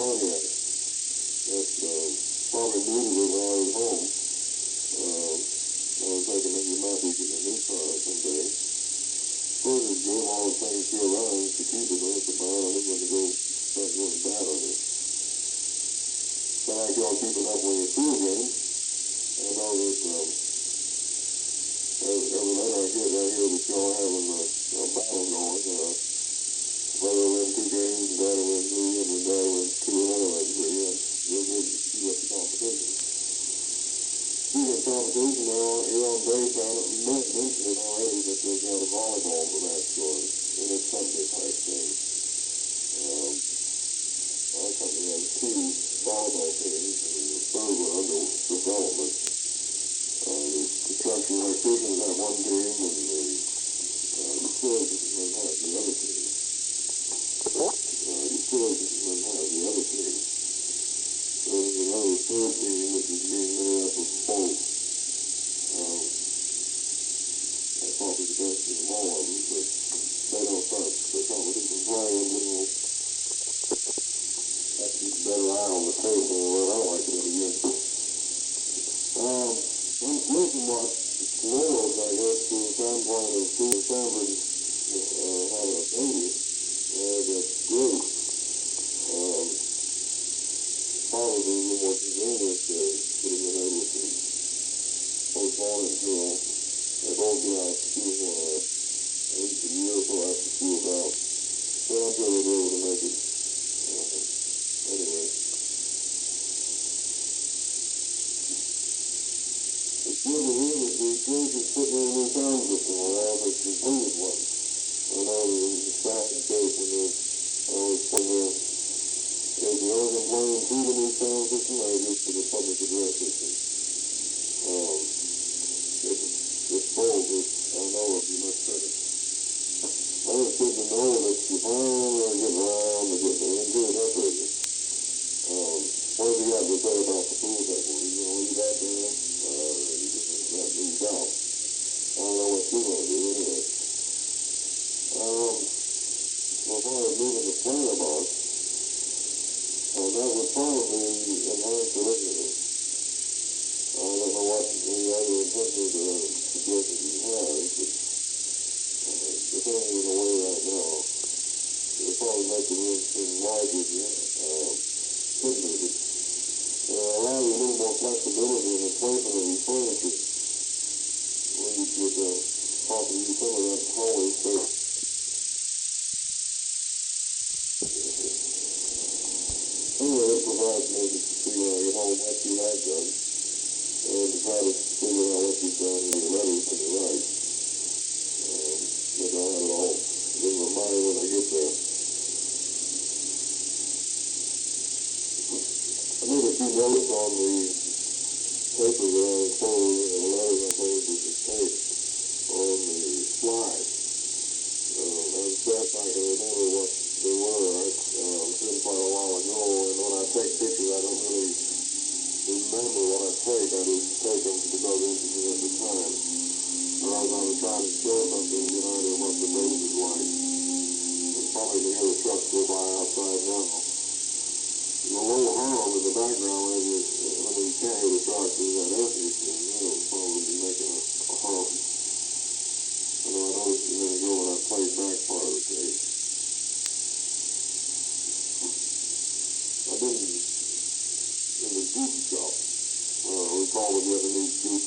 Pontiac that probably needed it while I was home. I was thinking maybe you might be getting a new car someday. Of course, it's good all the things still runs to keep it, but it's a buy a new one to go start going bad on you. Kind of like y'all keeping up with your school games. I know that every letter I get right here that y'all having a battle going. Brother win 2 games, and daughter win 3, and then daughter win 2, and another win 3. That's real good to keep up the competition. Speaking of competition, here on base, I mentioned it already, but they've got a volleyball match going, and it's company type thing. Our company has 2 volleyball teams, and the third one under development. The construction electricians have one team, and the utilities men have the other team. Utilities men have the other team. And the other third team, which is being made up of both. That's probably the best of all of them, but they don't start the competition playing, then we'll have to keep a better eye on the table, or I don't like it again. I'm looking what Laurels, I guess, to the standpoint of Steve Sanford having a baby. That's great. Probably a little more convenient to would have been able to postpone it until they both get out of school at least a year or so after school about. So I'm sure they'll be able to make it. Anyway. It's good to hear that the church is putting in a new sound system, or else it's completed one. I know there was a sad case when they always put in is the organ playing through the new sound system or just for the public address system? It's both, I know it'd be much better. Well, it's good to know that you finally get around to getting into it upgraded. What have you got to say about the pool table? Are you going to leave that there? You just let it moved out. I don't know what you're going to do anyway. As far as moving the planter box, that would probably enhance the listening. I don't know what any other intentions or suggestions he has, but the thing is in the way right now. It'll probably make the room seem larger if you could move it. It'll allow you a little more flexibility in the placement of your furniture, where you could possibly use some of that hallway space. Anyway, it provides me to see when I get home what you have done, and to try to figure out what you've done in your letters when you write. But I'll have it all in my mind when I get there. I made a few notes on the paper that I enclosed, and the letters I enclosed with the tape on the slide. As best I can remember what they were. It's been quite a while ago, and when I take pictures, I don't really remember what I take. I just take them because they're interesting at the time. Or else I was trying to show something, get an idea of what the base is like. And probably to hear the trucks go by outside now. There's a low hum in the background when you can't hear the trucks. There's that air conditioning. It'll probably be making a hum. I know I noticed a minute ago when I played back part of the tape. I've been in the goop shop. We call the Japanese goop.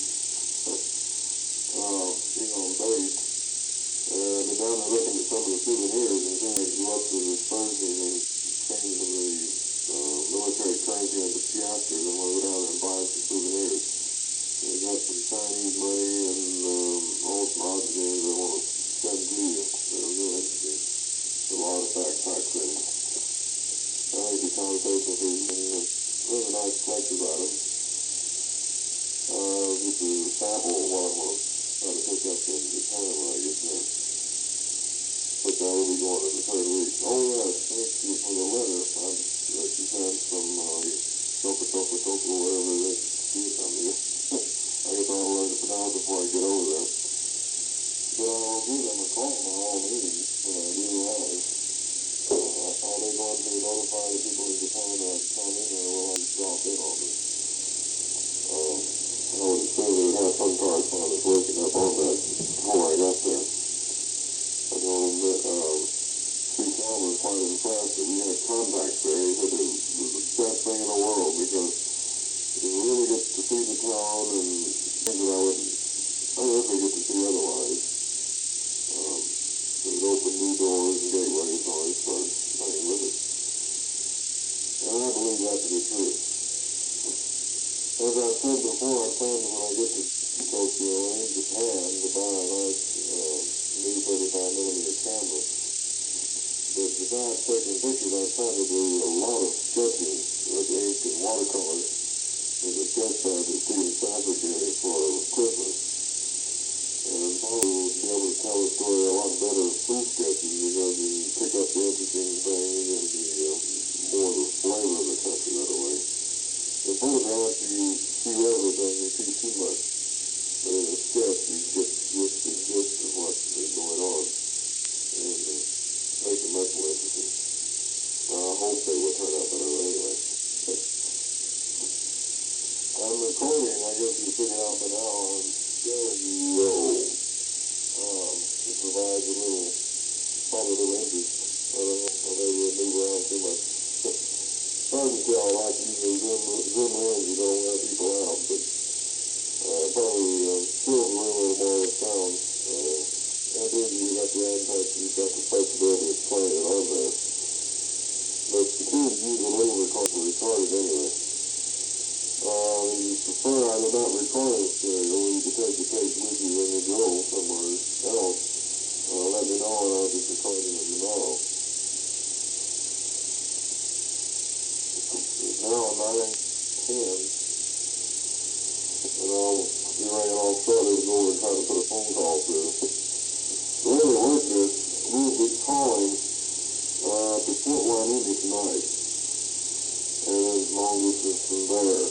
Being on base. I've been down there looking at some of the souvenirs, and then I go up to the Thursday and they change some of the military currency into piastres, and we'll go down there and buy some souvenirs. They got some Chinese money and all some odds and things I want to send to you that are real interesting. Little artifact type things. I think the conversation is really nice collector's item. Just a sample of what I'm going to try to pick up in Japan when I get there. But that will be going in the 3rd week. Oh yes, thank you for the letter that you sent from Toko, whatever it is. I guess I'll learn to pronounce it before I get over there. But I'll give them a call by all means when I do arrive. Are they going to notify the people in Japan that might come in there while I'm drop in on me. I would assume they would have some correspondence working up on that before I got there. I know Chief Tom was quite impressed that we had contacts there. He said it was the best thing in the world because you really get to see the town and things that I never get to see otherwise. It would open new doors and gateways, so I started playing with it. And I believe that to be true. As I've said before, I plan when I get to Tokyo or in Japan to buy a nice new 35mm camera. But besides taking pictures, I plan to do a lot of sketching with ink and watercolor. There's a sketch pad that Stephen Sassett gave me for Christmas. And probably will be able to tell the story a lot better through sketches because you can pick up the interesting things and the more the flavor of the country that way. In photographs, you see everything, you see too much. But in a sketch, you get just the gist of what is going on. And make it much more interesting. I hope they will turn out better anyway. I'm recording, I guess you figured out by now, on stereo. It provides a little, probably a little interest. I don't know, or maybe it'll move around too much. Hard to tell, like using zoom lens, you don't wear people out, but probably fills the room a little more with sound. And then you got the impact, you've got the flexibility of playing it on there. But the key is use a little record to record it anyway. If you prefer, I would not record in stereo. You can take the tape with you when you go somewhere else. Let me know and I'll just record it tomorrow. It's now 9:10, and I'll be running off shortly to go over and try to put a phone call through. The way to work this, we'll be calling to Fort Hueneme tonight, and then long distance from there.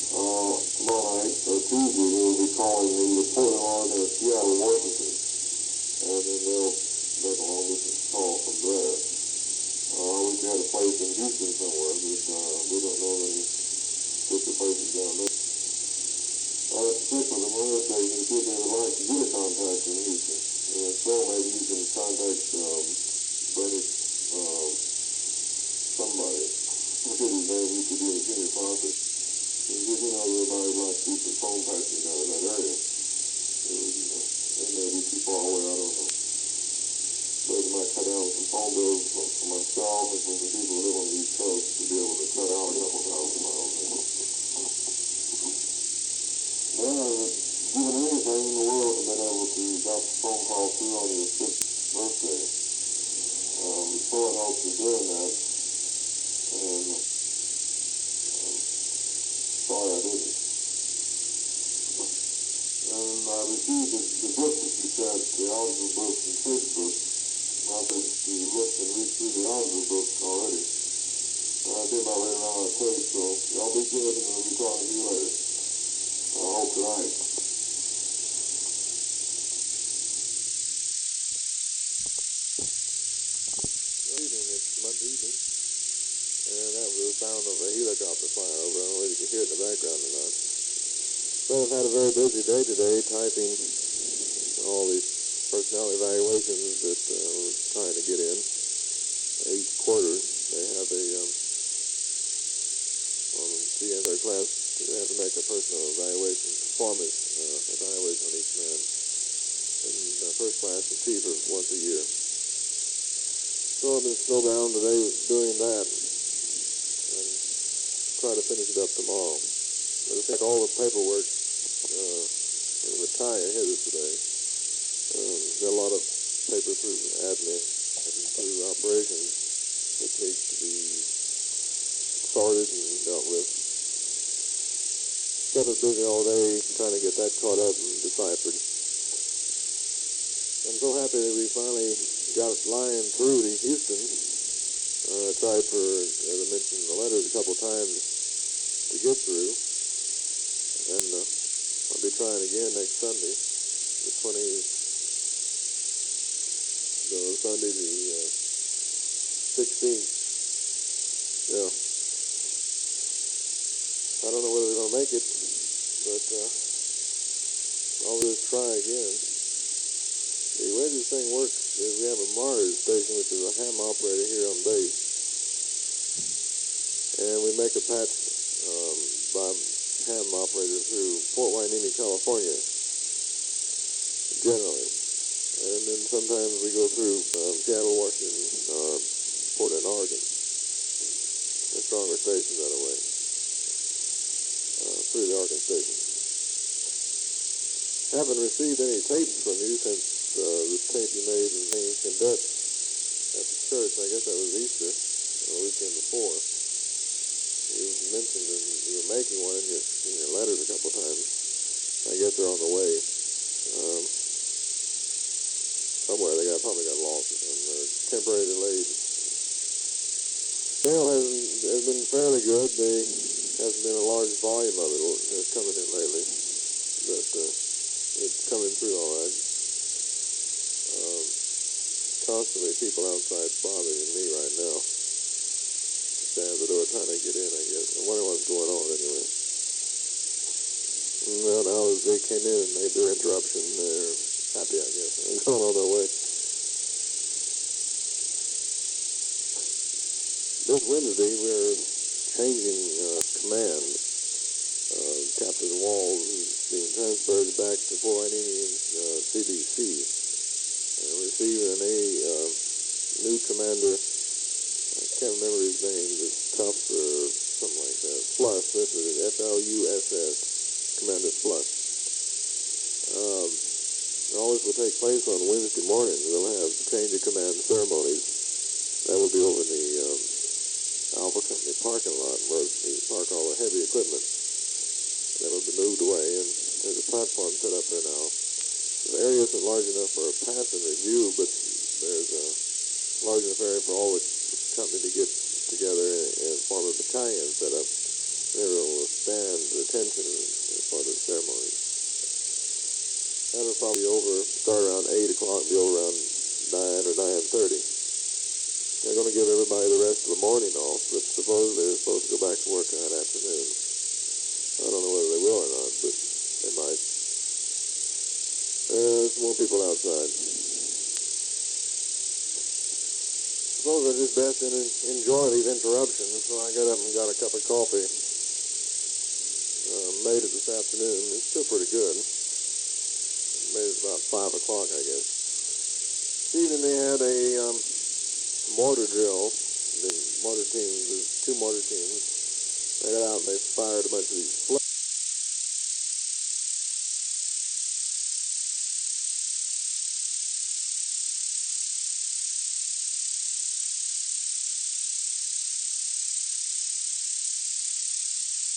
Tomorrow night, or Tuesday, we'll be calling either Portland, Oregon, or Seattle, Washington, and then they'll make a long distance call from there. We had a place in Houston somewhere, but we don't know any particular places down there. I'll check with them on their station to see if they would like to get a contact in Houston. And if so, maybe you can contact British somebody. I forget his name, used to be in the junior pocket. You know, everybody likes to do some phone patching down in that area. It may be too far away, I don't know. But it might cut down some phone bills for myself and for the people who live on the East Coast to be able to cut out a couple thousand miles. Well, I would given anything in the world and been able to drop a phone call through on your 5th birthday. So it helps in doing that. And sorry I didn't. And I received the book that you sent, the algebra book and kids book. I said to look and read through the algebra book already. And I think about later on on tape, so y'all be good and we'll be talking to you later. I hope tonight. Good evening, it's Monday evening. And that was the sound of a helicopter flying over. I don't know if you can hear it in the background or not. But I've had a very busy day today typing all these personnel evaluations that we're trying to get in. Each quarter they have a, on the end of their class, they have to make a personal evaluation, performance evaluation on each man. And first class and chief are once a year. So I've been still down today doing that and try to finish it up tomorrow. But I think all the paperwork, the tie ahead of today, got a lot of paper through admin and through operations that needs to be sorted and dealt with. Kept us busy all day trying to get that caught up and deciphered. I'm so happy that we finally got it lying through to Houston. I tried for, as I mentioned in the letters, a couple of times to get through. And I'll be trying again next Sunday, the 20th, Sunday the 16th. Yeah. like it, but I'll just try again. The way this thing works is we have a Mars station, which is a ham operator here on base, and we make a patch by ham operator through Fort Hueneme, California, generally. And then sometimes we go through Seattle, Washington, or Portland, Oregon. A stronger station that way, through the Oregon station. Haven't received any tapes from you since the tape you made in St. Dutch at the church. I guess that was Easter, or the weekend before. You mentioned that you were making one in your letters a couple times. I guess they're on the way. Somewhere probably got lost or something, or temporarily delayed. Sale has been fairly good. There hasn't been a large volume of it that's coming in lately, but it's coming through all right. Constantly people outside bothering me right now. Stand at the door trying to get in, I guess. I wonder what's going on anyway. Well, now they came in and made their interruption. They're happy, I guess. They're going on their way. This Wednesday, we're changing command. Captain Walls is being transferred back to Fort Hueneme CDC. And receiving a new commander. I can't remember his name. It's Tuff or something like that. Fluss. This is F-L-U-S-S. Commander Fluss. All this will take place on Wednesday morning. We'll have change of command ceremonies. That will be over in the Alpha Company parking lot where they park all the heavy equipment. That will be moved away, and there's a platform set up there now. The area isn't large enough for a passing review, but there's a large enough area for all the company to get together and form a battalion set up. Everyone will stand attention as part of the ceremony. That'll probably start around 8 o'clock, be over around 9 or 9:30. They're going to give everybody the rest of the morning off, but supposedly they're supposed to go back to work that afternoon. I don't know whether they will or not, but they might. There's more people outside. Suppose I just best enjoy these interruptions, so I got up and got a cup of coffee. Made it this afternoon. It's still pretty good. Made it about 5 o'clock, I guess. This evening they had a mortar drill. The mortar teams, there's 2 mortar teams. They got out and they fired a bunch of these flares.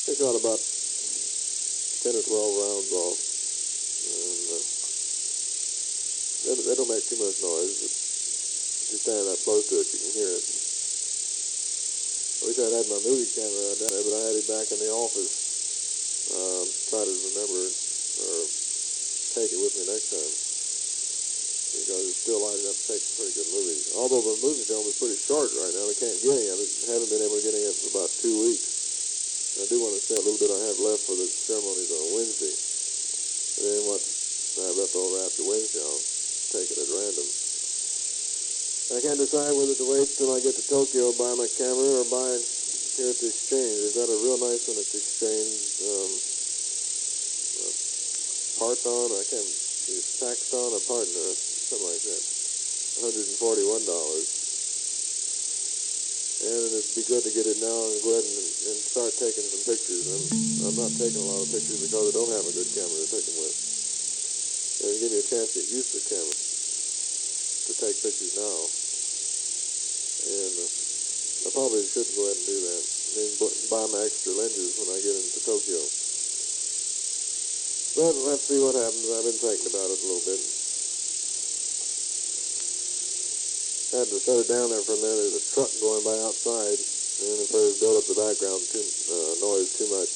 They got about 10 or 12 rounds off. And they don't make too much noise, but if you stand that close to it, you can hear it. I wish I'd had my movie camera down there, but I had it back in the office. Try to remember or take it with me next time, because it's still light enough to take some pretty good movies. Although the movie film is pretty short right now, I can't get any of it. Haven't been able to get any of it for about 2 weeks. I do want to say a little bit I have left for the ceremonies on Wednesday. And then what I have left over after Wednesday, I'll take it at random. I can't decide whether to wait till I get to Tokyo, buy my camera, or buy it here at the exchange. They've got a real nice one at the exchange. Parton, I can't see, Saxton or Partner, something like that. $141. And it'd be good to get it now and go ahead and start taking some pictures. I'm not taking a lot of pictures because I don't have a good camera to take them with. And give me a chance to get used to the camera, to take pictures now. And I probably should go ahead and do that. And buy my extra lenses when I get into Tokyo. But we'll have to see what happens. I've been thinking about it a little bit. I had to shut it down there for a minute. There's a truck going by outside, and if it built up the background noise too much.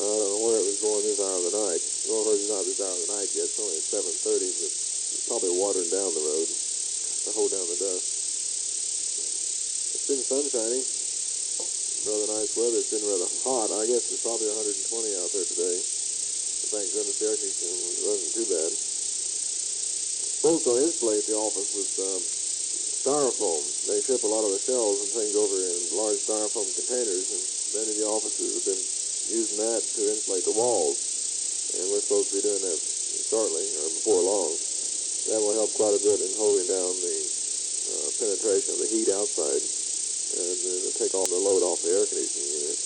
I don't know where it was going this hour of the night. Well, it's not this hour of the night yet. It's only at 7:30, but it's probably watering down the road to hold down the dust. It's been sunshiny. rather nice weather. It's been rather hot. I guess it's probably 120 out there today. But thank goodness the air conditioning wasn't too bad. Supposed to insulate the office with styrofoam. They ship a lot of the shells and things over in large styrofoam containers, and many of the offices have been using that to insulate the walls. And we're supposed to be doing that shortly, or before long. That will help quite a bit in holding down the penetration of the heat outside, and it'll take all the load off the air conditioning unit.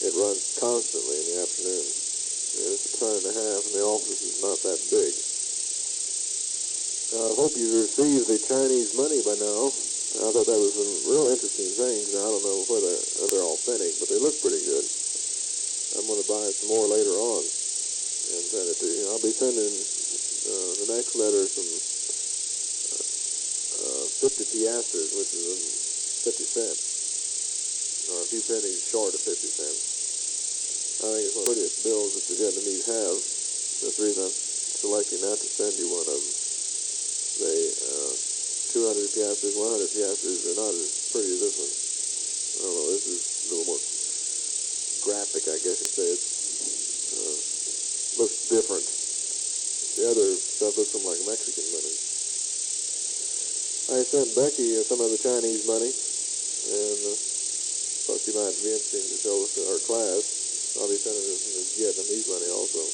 It runs constantly in the afternoon. And it's a ton and a half, and the office is not that big. I hope you received the Chinese money by now. I thought that was some real interesting things. Now, I don't know whether they're authentic, but they look pretty good. I'm going to buy some more later on and send it to you. I'll be sending the next letter some 50 piastres, which is 50 cents, or a few pennies short of 50 cents. I think it's one of the prettiest bills that the Vietnamese have. That's the reason I'm selecting that to send you one of them. They 200 piastres, 100 piastres are not as pretty as this one. I don't know, this is a little more graphic, I guess you'd say. It looks different. The other stuff looks like Mexican money. I sent Becky some of the Chinese money, and thought she might be interesting to show us our class. I'll be sending her some Vietnamese money also.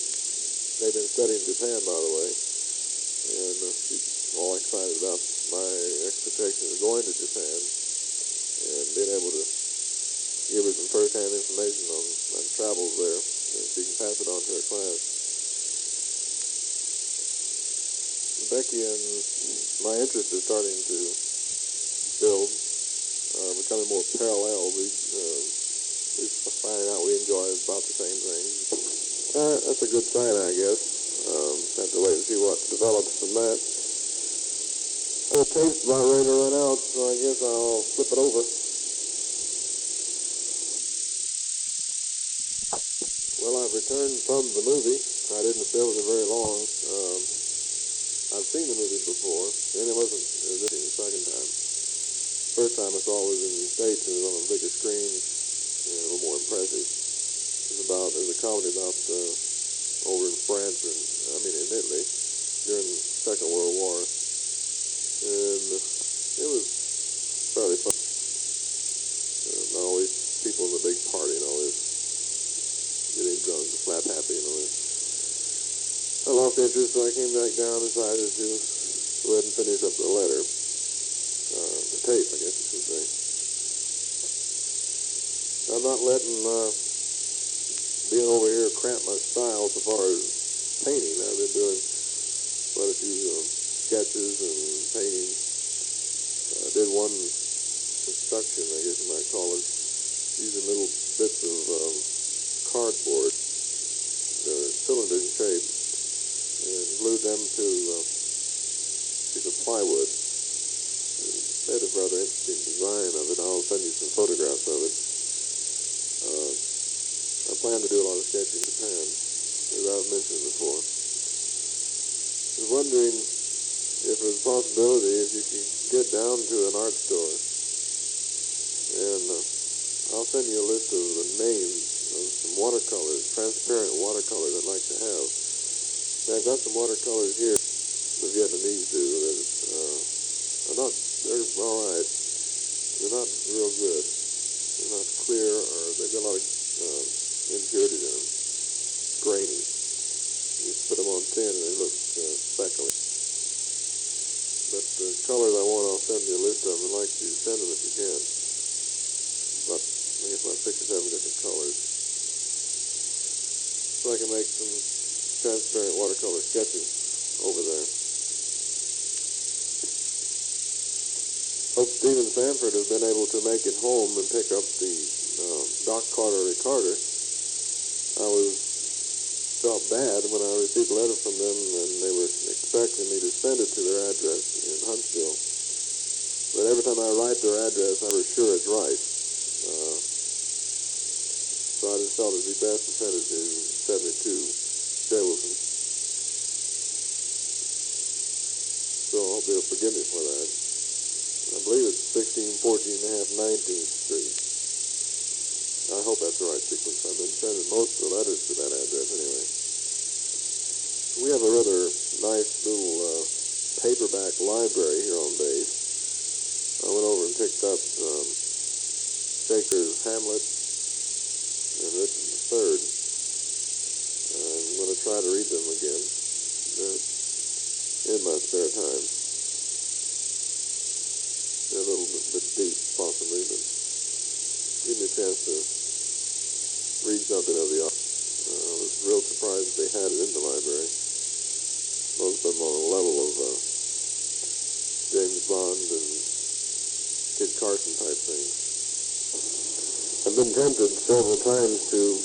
They've been studying Japan, by the way, and she's all excited about my expectations of going to Japan and being able to give her some first-hand information on my travels there, and she can pass it on to her class. Becky and my interest is starting to build, becoming more parallel. We're finding out we enjoy about the same things. That's a good sign, I guess. Have to wait and see what develops from that. The tape's about ready to run out, so I guess I'll flip it over. Well, I've returned from the movie. I didn't stay with it very long. I've seen the movie before, and it wasn't the second time. First time I saw it was in the States, and it was on a bigger screen, and a little more impressive. It was a comedy about over in France, and in Italy, during the Second World War. And it was fairly fun. All these people in the big party and all this, getting drunk, slap happy and all this. I lost interest, so I came back down and decided to go ahead and finish up the letter. The tape, I guess I should say. I'm not letting being over here cramp my style so far as painting. I've been doing quite a few sketches and paintings. I did one construction, I guess you might call it, using little bits of cardboard. They're cylinder in shape, and glued them to a piece of plywood. And made a rather interesting design of it. I'll send you some photographs of it. I plan to do a lot of sketching in Japan, as I've mentioned before. I was wondering if there's a possibility if you could get down to an art store, and I'll send you a list of the names of some watercolors, transparent watercolors I'd like to have. Now, I've got some watercolors here, the Vietnamese do, that they're all right. They're not real good. They're not clear, or they've got a lot of impurities in them, grainy. You put them on tin and they look speckly. But the colors I want, I'll send you a list of them. I'd like you to send them if you can. I guess about 6 or 7 different colors. So I can make some transparent watercolor sketches over there. Hope Steve and Sanford have been able to make it home and pick up the Doc Carter recorder. I felt bad when I received a letter from them, and they were expecting me to send it to their address in Huntsville. But every time I write their address, I'm never sure it's right. So I just felt it'd be best to send it to 72 Jewelson. So I hope they'll forgive me for that. I believe it's 1614 and a half 19th Street. I hope that's the right sequence. I've been sending most of the letters to that address anyway. We have a rather nice little paperback library here on base. I went over and picked up Shakespeare's Hamlet and Richard III. I'm going to try to read them again in my spare time. They're a little bit deep, possibly, but give me a chance to read something of the author. I was real surprised that they had it in the library. Most of them on a level of James Bond and Kit Carson type things. I've been tempted several times to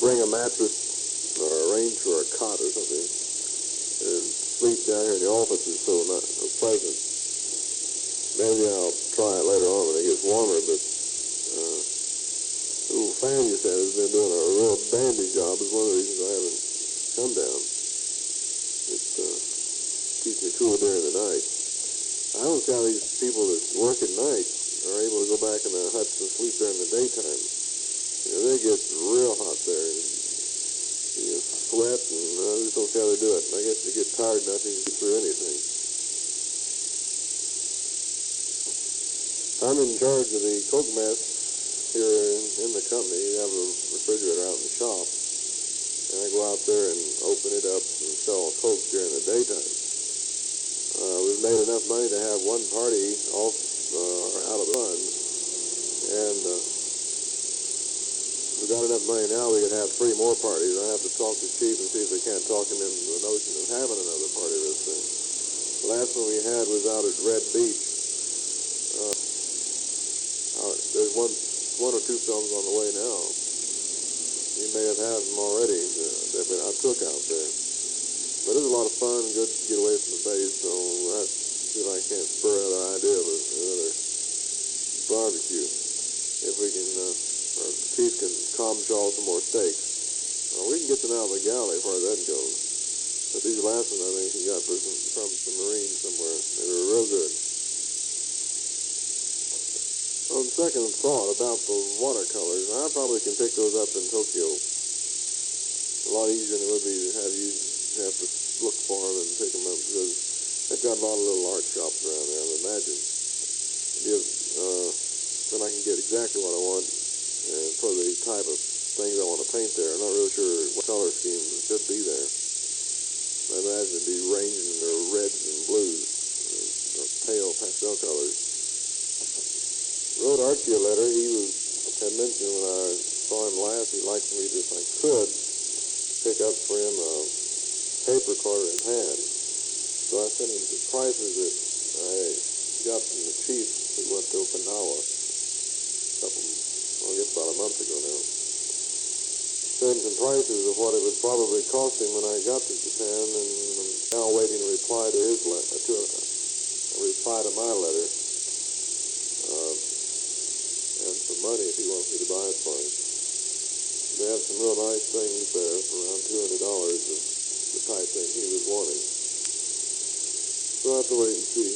bring a mattress or arrange for a cot or something and sleep down here in the office. Is so not so pleasant. Maybe I'll try it later on when it gets warmer, but the little fan you said has been doing a real dandy job. Is one of the reasons I haven't come down. It keeps me cool during the night. I don't see how these people that work at night are able to go back in their huts and sleep during the daytime. You know, they get real hot there. And you sweat, and I just don't see how they do it. And I guess they get tired enough you can get through anything. I'm in charge of the coke mess here in the company. We have a refrigerator out in the shop. And I go out there and open it up and sell coke during the daytime. We've made enough money to have one party off out of the funds. And we've got enough money now we can have 3 more parties. I have to talk to Chief and see if they can't talk him into the notion of having another party this thing. The last one we had was out at Red Beach. There's one or two films on the way now. You may have had them already that I took out there. But it was a lot of fun, good to get away from the base, so I feel I can't spur another idea of another barbecue. If we can, or Chief can comshaw some more steaks. We can get them out of the galley as far as that goes. But these last ones I think he got from some Marines somewhere. They were real good. On second thought about the watercolors, I probably can pick those up in Tokyo. A lot easier than it would be to have you have to look for them and pick them up, because they've got a lot of little art shops around there, I would imagine. Then I can get exactly what I want for the type of things I want to paint there. I'm not really sure what color schemes should be there. I imagine it'd be ranging in their reds and blues, or pale pastel colors. Wrote Archie a letter. He had mentioned when I saw him last, he'd like for me to, if I could, pick up for him a tape recorder in hand. So I sent him some prices that I got from the chief who went to Okinawa I guess about a month ago now. Sent him some prices of what it would probably cost him when I got to Japan, and I'm now waiting to reply to his letter, a reply to my letter. And some money if he wants me to buy it for him. They have some real nice things there for around $200 of the type thing he was wanting. So I'll have to wait and see.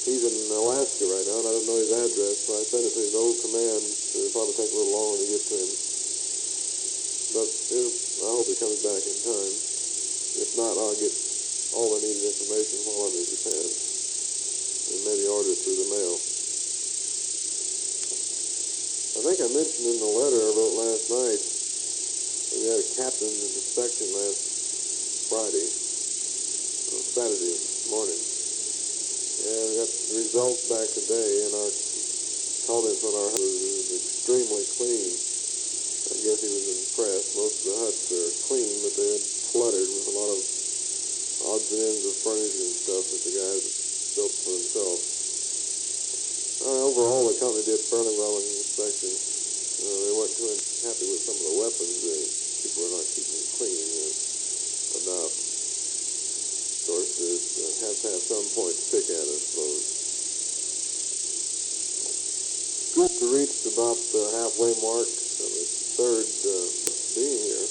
He's in Alaska right now, and I don't know his address, so I sent it to his old command. It'll probably take a little longer to get to him. But I hope he comes back in time. If not, I'll get all the needed information while I'm in Japan. And maybe order it through the mail. I think I mentioned in the letter I wrote last night that we had a captain's inspection last Saturday morning. And we got the results back today, and our comments on our hut was extremely clean. I guess he was impressed. Most of the huts are clean, but they're cluttered with a lot of odds and ends of furniture and stuff that the guys built for themselves. Overall, the company did fairly well in the inspection. They weren't too happy with some of the weapons. People were not keeping them clean enough. Of course, it has to have some point to pick at, I suppose. Good to reach about the halfway mark of its third being here.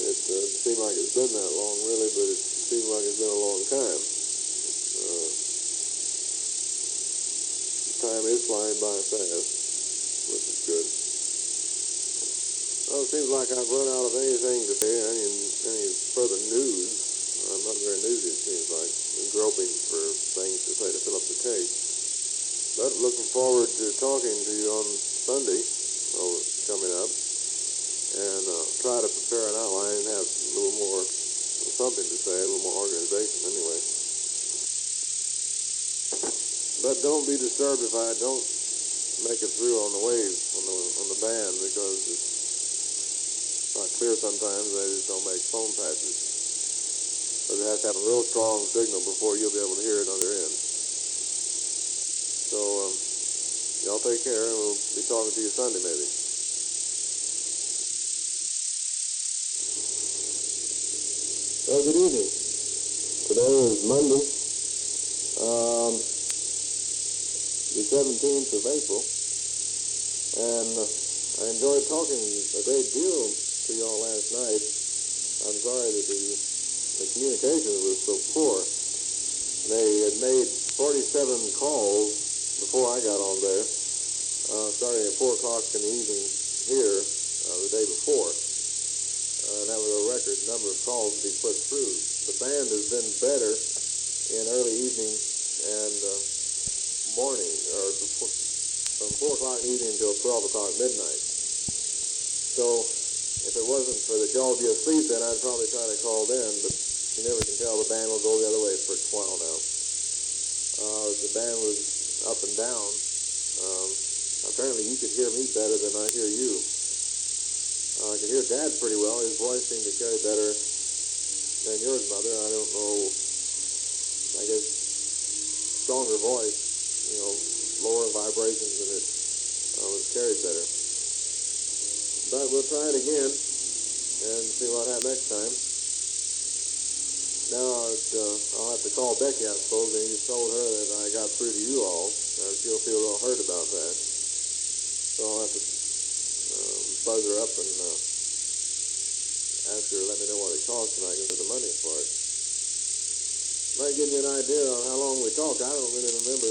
It doesn't seem like it's been that long, really, but it seems like it's been a long time. Time is flying by fast, which is good. Well, it seems like I've run out of anything to say, any further news. I'm not very newsy, it seems like. I'm groping for things to say to fill up the tape. But looking forward to talking to you on Sunday, coming up, and try to prepare an outline and have a little more, something to say, a little more organization anyway. But don't be disturbed if I don't make it through on the wave, on the band, because it's not clear sometimes. They just don't make phone patches. So it has to have a real strong signal before you'll be able to hear it on your end. So y'all take care, and we'll be talking to you Sunday maybe. Well, good evening. Today is Monday, the 17th of April, and I enjoyed talking a great deal to y'all last night. I'm sorry that the communication was so poor. They had made 47 calls before I got on there, starting at 4 o'clock in the evening here the day before. That was a record number of calls to be put through. The band has been better in early evening and morning, or from 4 o'clock in the evening until 12 o'clock midnight. So if it wasn't for that y'all be asleep then, I'd probably try to call then, but you never can tell. The band will go the other way for a while now. The band was up and down. Apparently you could hear me better than I hear you. I could hear Dad pretty well. His voice seemed to carry better than yours, Mother. I don't know. I guess stronger voice, lower vibrations, and it was carried better. But we'll try it again and see what happens next time. Now I'll have to call Becky, I suppose, and you told her that I got through to you all. She'll feel real hurt about that. So I'll have to buzz her up and ask her to let me know what it costs, and I can get the money for it. Might give you an idea on how long we talk. I don't really remember